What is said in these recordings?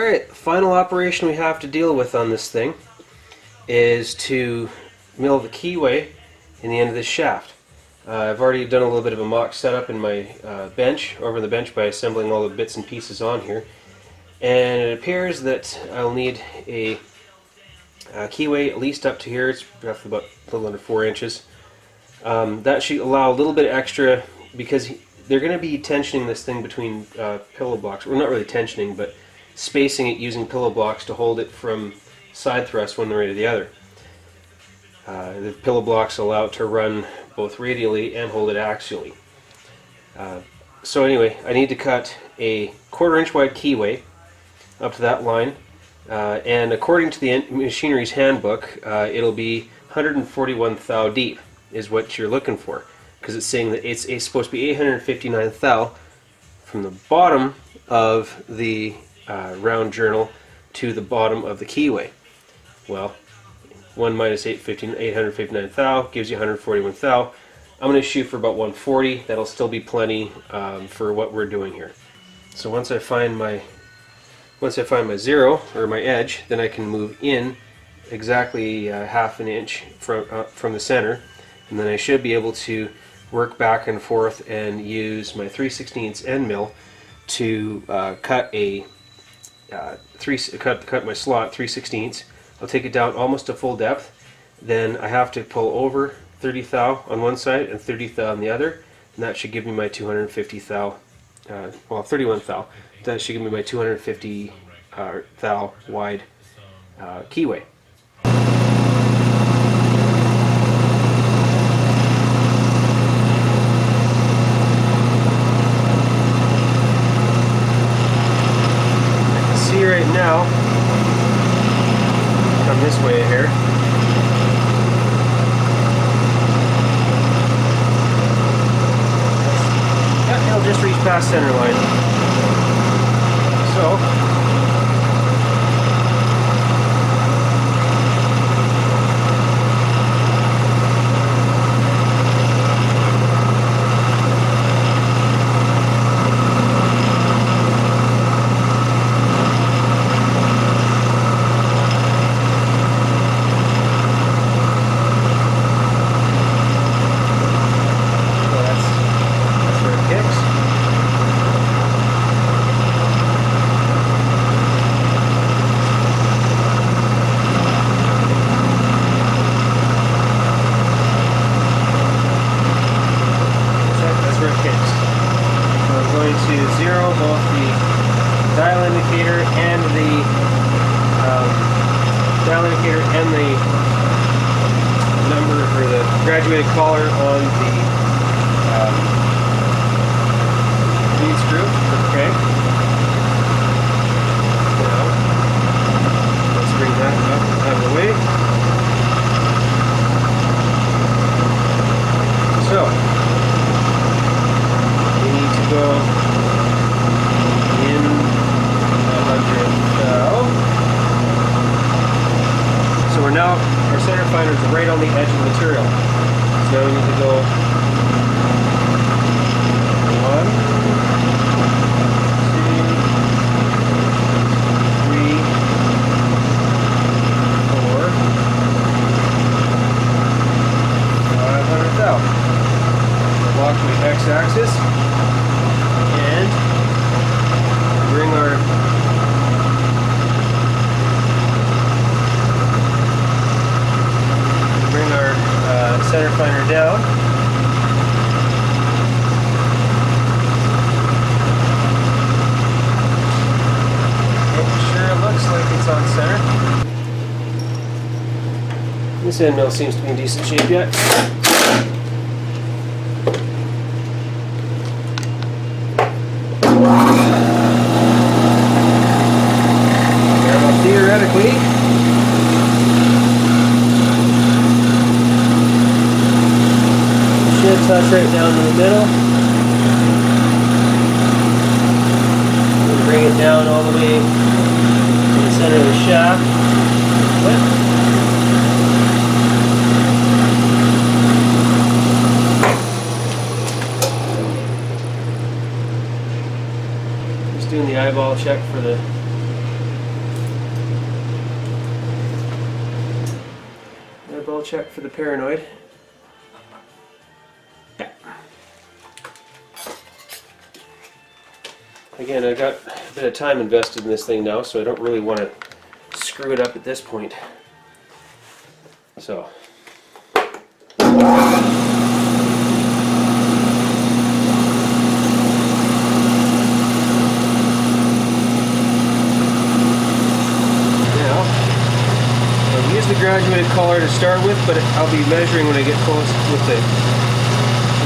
Alright, final operation we have to deal with on this thing is to mill the keyway in the end of this shaft. I've already done a little bit of a mock setup in my bench, over the bench, by assembling all the bits and pieces on here. And it appears that I'll need a keyway at least up to here. It's roughly about a little under 4 inches. That should allow a little bit extra, because they're going to be tensioning this thing between pillow blocks. Well, not really tensioning, but spacing it using pillow blocks to hold it from side thrust one way to the other. The pillow blocks allow it to run both radially and hold it axially. So anyway, I need to cut a 1/4 inch wide keyway up to that line, and according to the machinery's handbook, it'll be 141 thou deep is what you're looking for, because it's saying that it's supposed to be 859 thou from the bottom of the round journal to the bottom of the keyway. Well, 1 minus 859 thou gives you 141 thou. I'm going to shoot for about 140. That'll still be plenty for what we're doing here. So once I find my zero, or my edge, then I can move in exactly 1/2 inch from the center, and then I should be able to work back and forth and use my 3/16 end mill to cut my slot 3/16. I'll take it down almost to full depth. Then I have to pull over 30 thou on one side and 30 thou on the other, and that should give me my 250 thou, well, 31 thou. That should give me my 250 thou wide keyway. Right now, come this way here. Yeah, it'll just reach past center line. So graduated collar on the lead screw. Okay. Now, let's bring that up out of the way. So, we need to go in 100 thou. So we're now, our center finder is right on the edge of the material. So now we need to go 1, 2, 3, 4, 500 thou. Walk to the x-axis and bring our center finder down. It sure looks like it's on center. This end mill seems to be in decent shape yet. Now, theoretically, touch right down in the middle. We'll bring it down all the way to the center of the shaft. Just doing the eyeball check for the Double check for the paranoid. Again, I got a bit of time invested in this thing now, so I don't really want to screw it up at this point. So. The graduated collar to start with, but I'll be measuring when I get close with the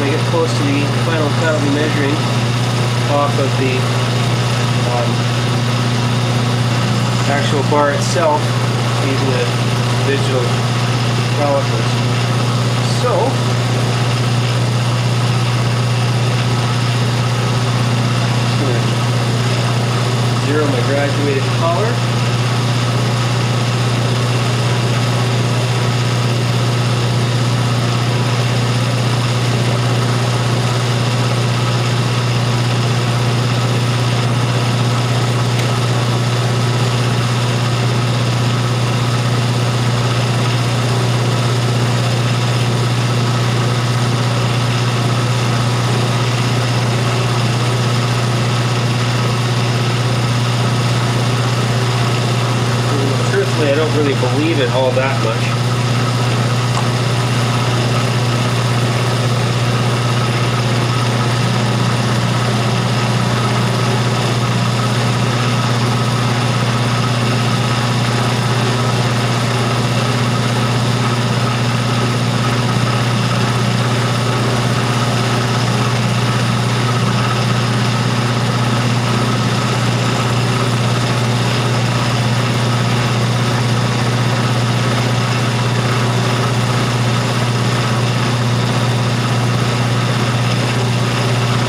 when I get close to the final cut. I'll be measuring off of the actual bar itself using the digital calipers. So just gonna zero my graduated collar. I don't really believe it all that much.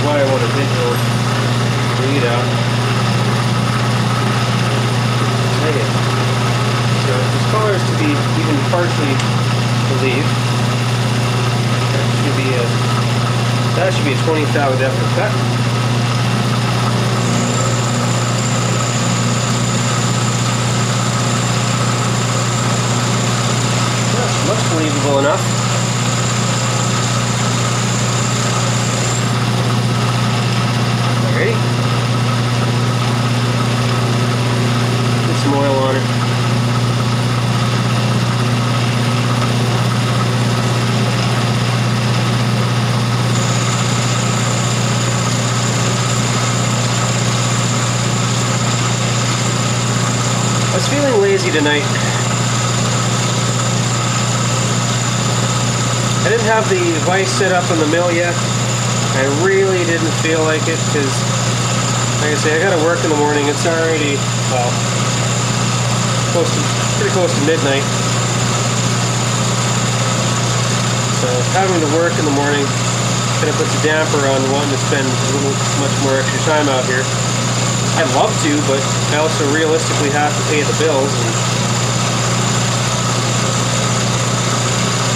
I want a visual readout. Okay. So this collar is to be even partially relieved. That should be a 20 thou depth cut. That looks believable enough. Ready? Put some oil on it. I was feeling lazy tonight. I didn't have the vise set up in the mill yet. I really didn't feel like it because, like I say, I got to work in the morning. It's already, well, pretty close to midnight. So having to work in the morning kind of puts a damper on wanting to spend a little much more extra time out here. I'd love to, but I also realistically have to pay the bills. And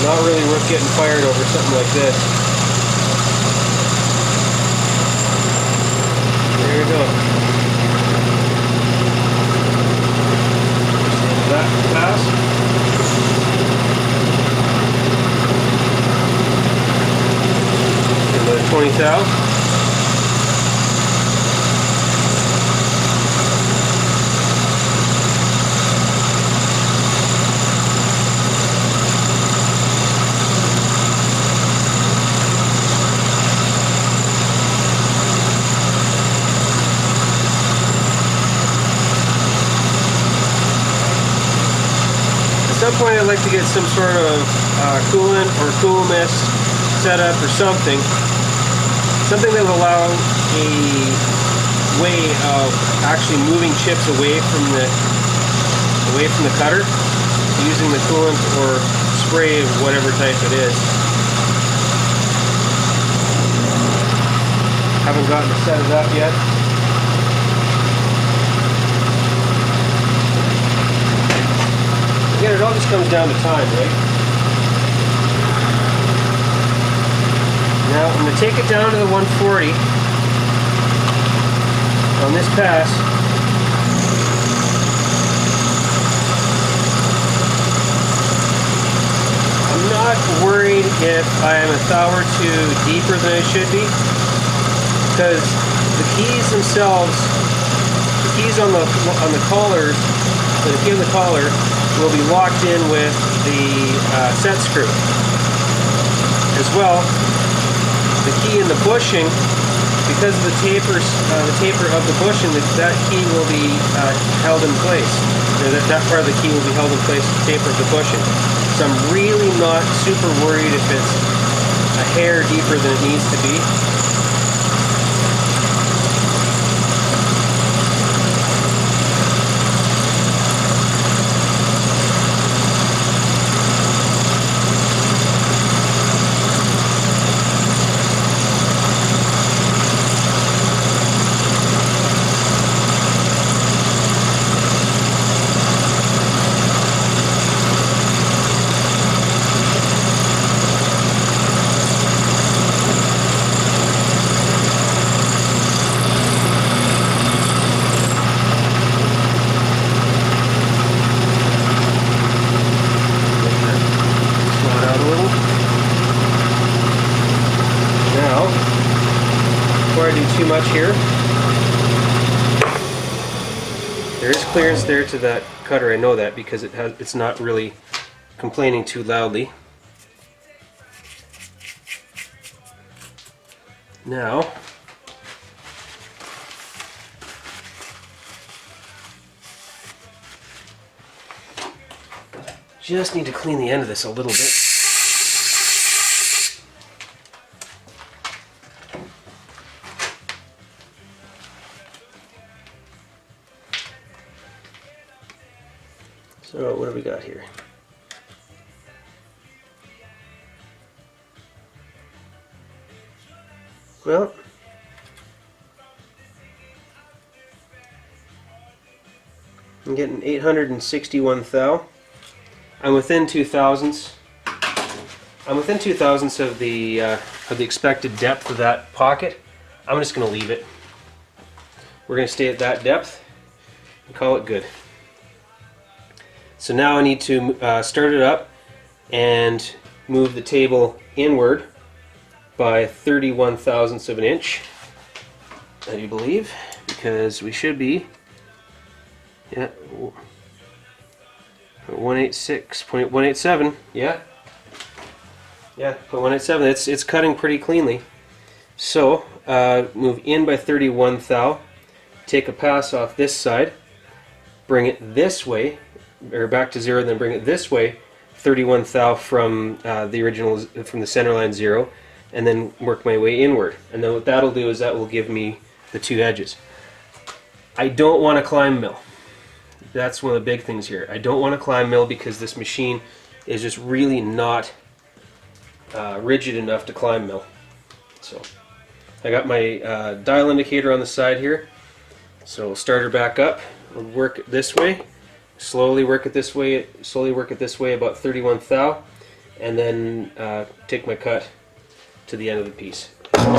not really worth getting fired over something like this. There we go. That pass. Another 20 thou. At some point I'd like to get some sort of coolant or cool mist setup or something that will allow a way of actually moving chips away from the cutter using the coolant or spray of whatever type it is. Haven't gotten to set it up yet. Again, it all just comes down to time, right? Now I'm going to take it down to the 140 on this pass. worried if I am a thou or two deeper than I should be, because the keys themselves, the keys on the collar, the key on the collar will be locked in with the set screw. As well, the key in the bushing, because of the taper of the bushing, that key will be held in place. That part of the key will be held in place with the taper of the bushing. So I'm really not super worried if it's a hair deeper than it needs to be. Before I do too much here, there is clearance there to that cutter. I know that because it's not really complaining too loudly. Now, just need to clean the end of this a little bit. So what do we got here? Well, I'm getting 861 thou. I'm within 2 thousandths. I'm within 2 thousandths of the expected depth of that pocket. I'm just going to leave it. We're going to stay at that depth and call it good. So now I need to start it up and move the table inward by 31 thousandths of an inch, I do believe, because we should be 186.187. Yeah, 0.187. It's cutting pretty cleanly. So move in by 31 thou, take a pass off this side, bring it this way, or back to 0, then bring it this way, 31 thou from the original, from the center line 0, and then work my way inward. And then what that'll do is that will give me the two edges. I don't want to climb mill. That's one of the big things here. I don't want to climb mill because this machine is just really not rigid enough to climb mill. So I got my dial indicator on the side here. So we'll start her back up. We'll work it this way. Slowly work it this way. Slowly work it this way about 31 thou, and then take my cut to the end of the piece. I'm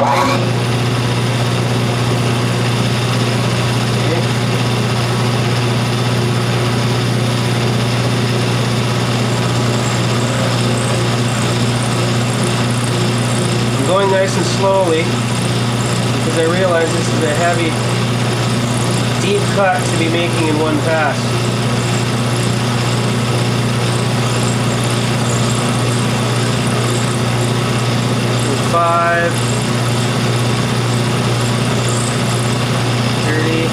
going nice and slowly because I realize this is a heavy, deep cut to be making in one pass. 5, 30,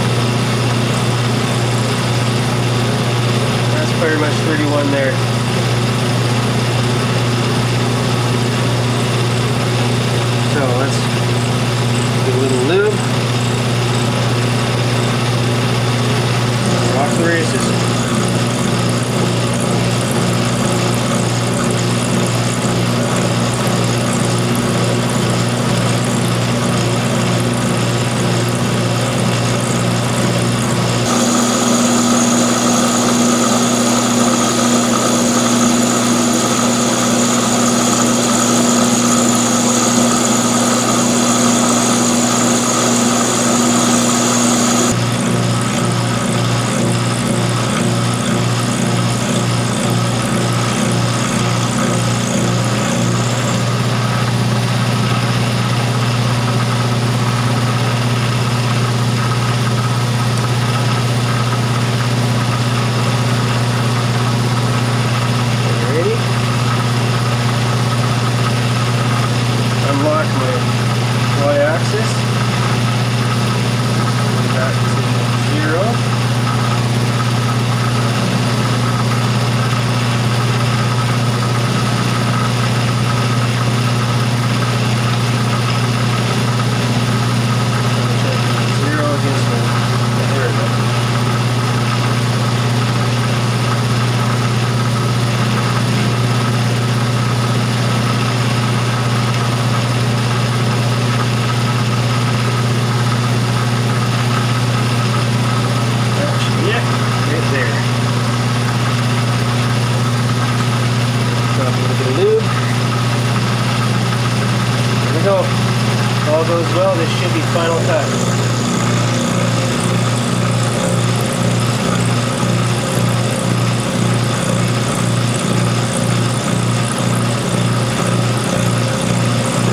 that's pretty much 31 there. So let's do a little lube. Rock the races.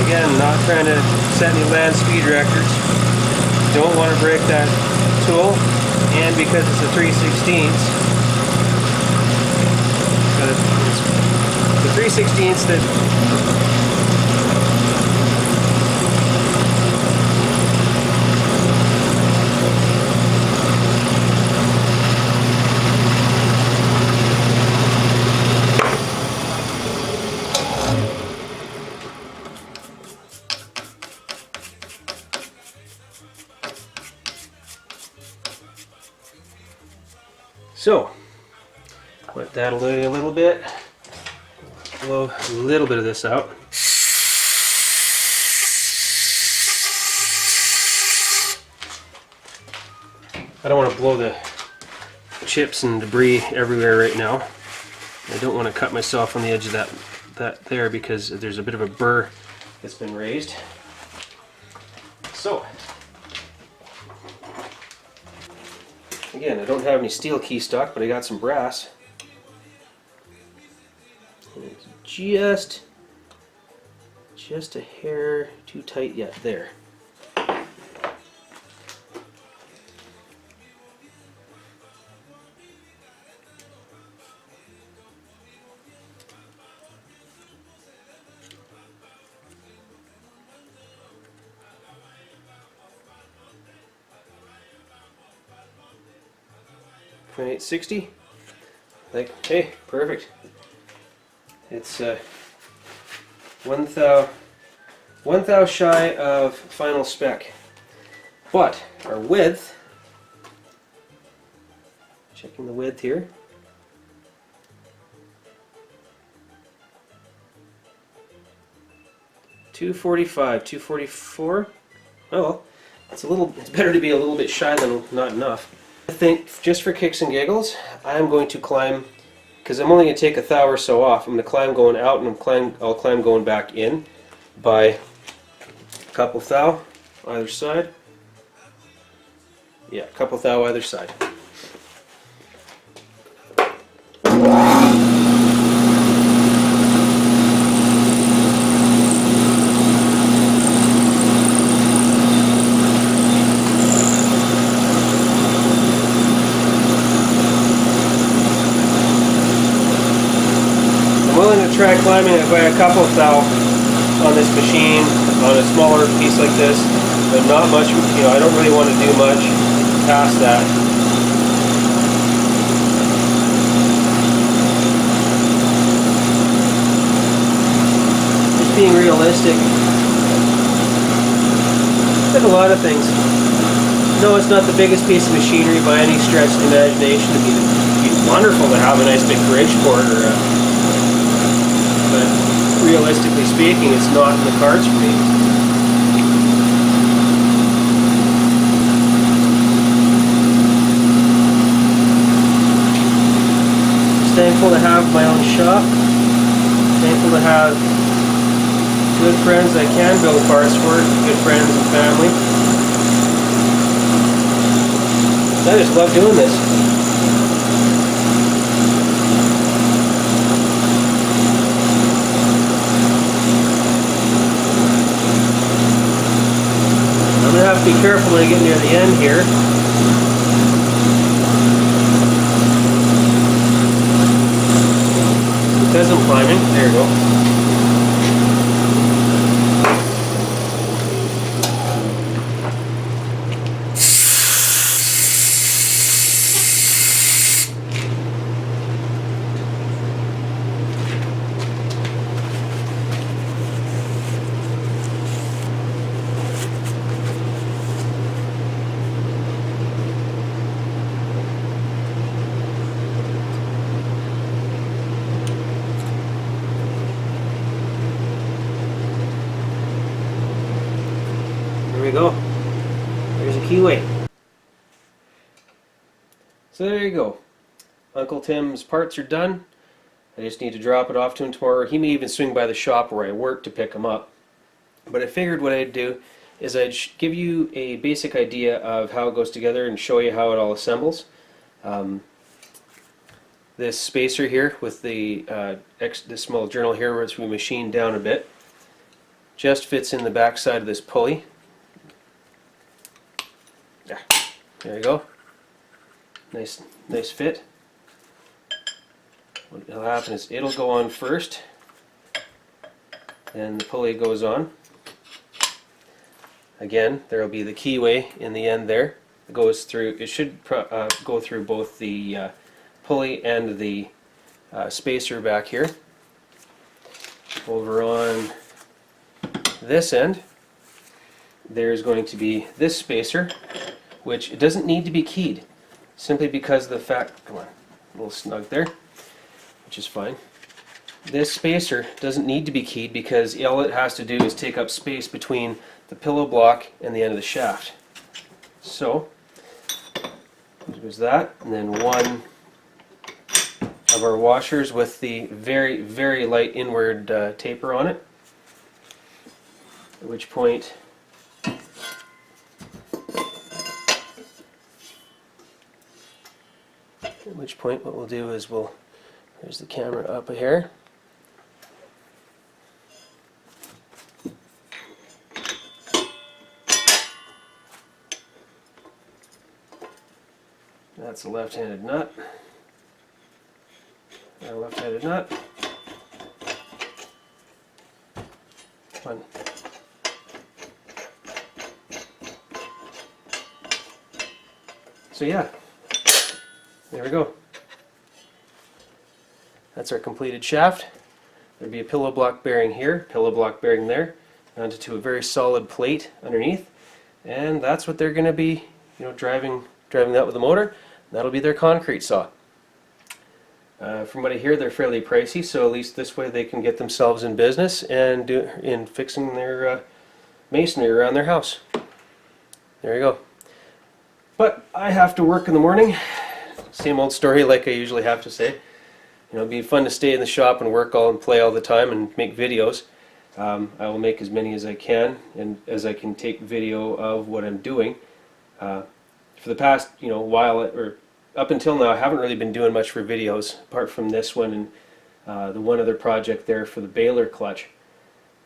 Again, not trying to set any land speed records. Don't want to break that tool, and because it's a 3/16, the 3/16 that so let that lay a little bit. Blow a little bit of this out. I don't want to blow the chips and debris everywhere right now. I don't want to cut myself on the edge of that there because there's a bit of a burr that's been raised. So again, I don't have any steel key stock, but I got some brass. It's just a hair too tight yet. There. .860. Like, hey, perfect. It's 1 thou shy of final spec, but our width, checking the width here, .245, 244. Oh well, it's better to be a little bit shy than not enough. I think just for kicks and giggles, I'm going to climb, because I'm only going to take 1 thou or so off. I'm going to climb going out, and I'll climb going back in by a couple thou either side. Yeah, a couple thou either side. Try climbing it by a couple thou on this machine, on a smaller piece like this, but not much, I don't really want to do much past that. Just being realistic. Like a lot of things. No, it's not the biggest piece of machinery by any stretch of the imagination. It'd be wonderful to have a nice big Bridgeport or but realistically speaking, it's not in the cards for me. Just thankful to have my own shop. Thankful to have good friends I can build parts for, good friends and family. I just love doing this. I'm going to have to be careful when I get near the end here. Because I'm climbing. There you go. There we go. There's a keyway. So there you go. Uncle Tim's parts are done. I just need to drop it off to him tomorrow. He may even swing by the shop where I work to pick them up. But I figured what I'd do is I'd give you a basic idea of how it goes together and show you how it all assembles. This spacer here with the this small journal here, which we machined down a bit, just fits in the back side of this pulley. Yeah, there you go. Nice fit. What'll happen is it'll go on first, and the pulley goes on. Again, there will be the keyway in the end there. It goes through. It should go through both the pulley and the spacer back here. Over on this end, there's going to be this spacer, which it doesn't need to be keyed, simply because of the fact, come on, a little snug there, which is fine. This spacer doesn't need to be keyed because all it has to do is take up space between the pillow block and the end of the shaft. So, there's that, and then one of our washers with the very, very light inward taper on it, at which point what we'll do is there's the camera up here. That's a left-handed nut. A left-handed nut. One. So yeah, there we go. That's our completed shaft. There'd be a pillow block bearing here, pillow block bearing there, onto a very solid plate underneath, and that's what they're going to be, driving that with the motor. That'll be their concrete saw. From what I hear, they're fairly pricey, so at least this way they can get themselves in business and in fixing their masonry around their house. There you go. But I have to work in the morning. Same old story like I usually have to say. It'd be fun to stay in the shop and work and play all the time and make videos. I will make as many as I can, and as I can take video of what I'm doing. For the past while, or up until now, I haven't really been doing much for videos apart from this one and the one other project there for the baler clutch.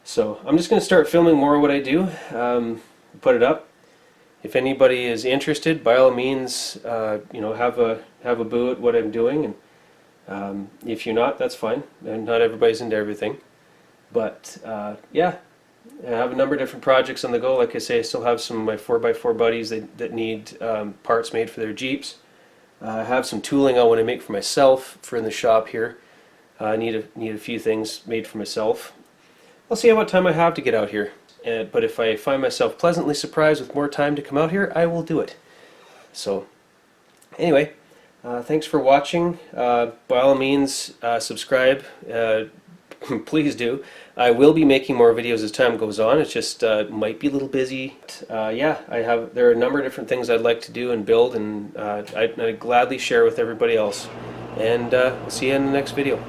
So I'm just going to start filming more of what I do, put it up. If anybody is interested, by all means, have a boo at what I'm doing, and if you're not, that's fine. And not everybody's into everything, but yeah. I have a number of different projects on the go. Like I say, I still have some of my 4x4 buddies that need parts made for their Jeeps. I have some tooling I want to make for myself for in the shop here. I need a few things made for myself. I'll see what time I have to get out here. But if I find myself pleasantly surprised with more time to come out here, I will do it. So, anyway, thanks for watching. By all means, subscribe. Please do. I will be making more videos as time goes on. It's just might be a little busy. Yeah, there are a number of different things I'd like to do and build, and I'd gladly share with everybody else. And we'll see you in the next video.